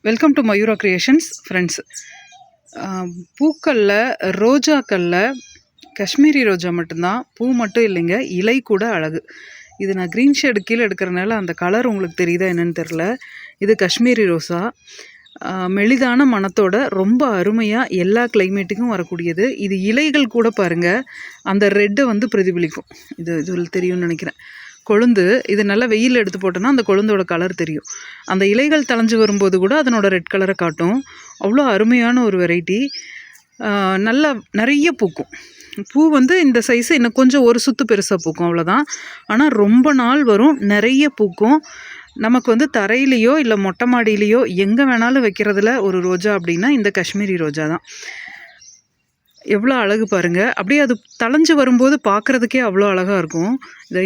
Welcome to Mayura creations friends. பூக்களில் ரோஜாக்களில் காஷ்மீரி ரோஜா மட்டும்தான் பூ மட்டும் இல்லைங்க, இலை கூட அழகு. இது நான் க்ரீன் ஷேடு கீழே எடுக்கிறனால அந்த கலர் உங்களுக்கு தெரியுதா என்னன்னு தெரில. இது காஷ்மீரி ரோசா, மெலிதான மணத்தோட ரொம்ப அருமையாக எல்லா கிளைமேட்டுக்கும் வரக்கூடியது. இது இலைகள் கூட பாருங்கள், அந்த ரெட்டை பிரதிபலிக்கும். இது தெரியும்னு நினைக்கிறேன். கொழுந்து இது நல்லா வெயில் எடுத்து போட்டோன்னா அந்த கொழுந்தோட கலர் தெரியும். அந்த இலைகள் தளைஞ்சு வரும்போது கூட அதனோட ரெட் கலரை காட்டும். அவ்வளோ அருமையான ஒரு வெரைட்டி. நல்லா நிறைய பூக்கும். பூ இந்த சைஸு இன்னும் கொஞ்சம் ஒரு சுற்று பெருசாக பூக்கும், அவ்வளோதான். ஆனால் ரொம்ப நாள் வரும், நிறைய பூக்கும். நமக்கு தரையிலையோ இல்லை மொட்டை மாடியிலையோ எங்கே வேணாலும் வைக்கிறதுல ஒரு ரோஜா அப்படின்னா இந்த காஷ்மீரி ரோஜா தான். எவ்வளோ அழகு பாருங்கள். அப்படியே அது தளைஞ்சு வரும்போது பார்க்குறதுக்கே அவ்வளோ அழகாக இருக்கும்.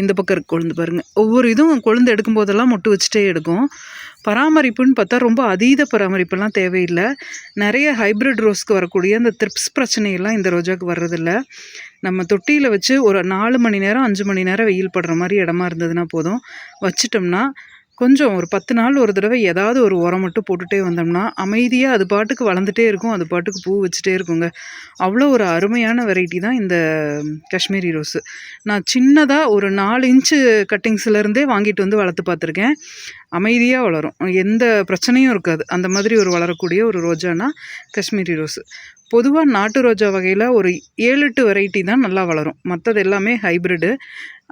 இந்த பக்கம் இருக்க கொழுந்து பாருங்கள். ஒவ்வொரு இதுவும் கொழுந்து எடுக்கும்போதெல்லாம் மொட்டு வச்சுட்டே எடுக்கும். பராமரிப்புன்னு பார்த்தா ரொம்ப அதீத பராமரிப்பெல்லாம் தேவையில்லை. நிறைய ஹைப்ரிட் ரோஸ்க்கு வரக்கூடிய அந்த த்ரிப்ஸ் பிரச்சனையெல்லாம் இந்த ரோஜாவுக்கு வர்றதில்ல. நம்ம தொட்டியில் வச்சு ஒரு 4 மணி நேரம் 5 மணி நேரம் வெயில் படுற மாதிரி இடமா இருந்ததுன்னா போதும், வச்சிட்டோம்னா கொஞ்சம் ஒரு 10 நாள் ஒரு தடவை ஏதாவது ஒரு உரம் மட்டும் போட்டுகிட்டே வந்தோம்னா அமைதியாக அது பாட்டுக்கு வளர்ந்துட்டே இருக்கும், அது பாட்டுக்கு பூ வச்சுட்டே இருக்குங்க. அவ்வளோ ஒரு அருமையான வெரைட்டி தான் இந்த காஷ்மீரி ரோஸு. நான் சின்னதாக ஒரு 4 இன்ச்சு கட்டிங்ஸ்லேருந்தே வாங்கிட்டு வளர்த்து பார்த்துருக்கேன். அமைதியாக வளரும், எந்த பிரச்சனையும் இருக்காது. அந்த மாதிரி ஒரு வளரக்கூடிய ஒரு ரோஜானா காஷ்மீரி ரோஸு. பொதுவாக நாட்டு ரோஜா வகையில் ஒரு 7-8 வெரைட்டி தான் நல்லா வளரும். மற்றது எல்லாமே ஹைப்ரிடு.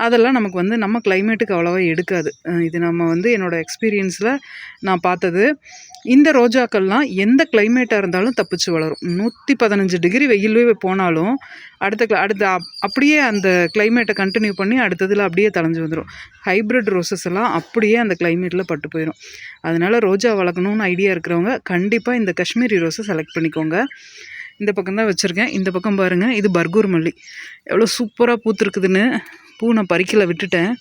அதெல்லாம் நமக்கு நம்ம கிளைமேட்டுக்கு அவ்வளோவா எடுக்காது. இது நம்ம என்னோடய எக்ஸ்பீரியன்ஸில் நான் பார்த்தது. இந்த ரோஜாக்கள்லாம் எந்த கிளைமேட்டாக இருந்தாலும் தப்பிச்சு வளரும். 115 டிகிரி வெயிலே போனாலும் அடுத்த அப்படியே அந்த கிளைமேட்டை கண்டினியூ பண்ணி அடுத்ததில் அப்படியே தளைஞ்சு வந்துடும். ஹைப்ரிட் ரோசஸ் எல்லாம் அப்படியே அந்த கிளைமேட்டில் பட்டு போயிடும். அதனால் ரோஜா வளர்க்கணுன்னு ஐடியா இருக்கிறவங்க கண்டிப்பாக இந்த காஷ்மீரி ரோஸை செலக்ட் பண்ணிக்கோங்க. இந்த பக்கம் தான் வச்சுருக்கேன். இந்த பக்கம் பாருங்கள், இது பர்கூர் மல்லி எவ்வளோ சூப்பராக பூத்துருக்குதுன்னு. பூ நான் பறிக்கல, விட்டுட்டேன்.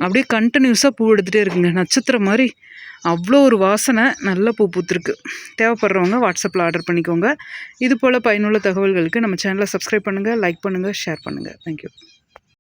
அப்படியே கண்டினியூஸாக பூ எடுத்துகிட்டே இருக்குங்க, நட்சத்திரம் மாதிரி. அவ்வளோ ஒரு வாசனை, நல்ல பூ பூத்துருக்கு. தேவைப்படுறவங்க வாட்ஸ்அப்பில் ஆர்டர் பண்ணிக்கோங்க. இது போல் பயனுள்ள தகவல்களுக்கு நம்ம சேனலை சப்ஸ்கிரைப் பண்ணுங்கள், லைக் பண்ணுங்கள், ஷேர் பண்ணுங்கள். தேங்க்யூ.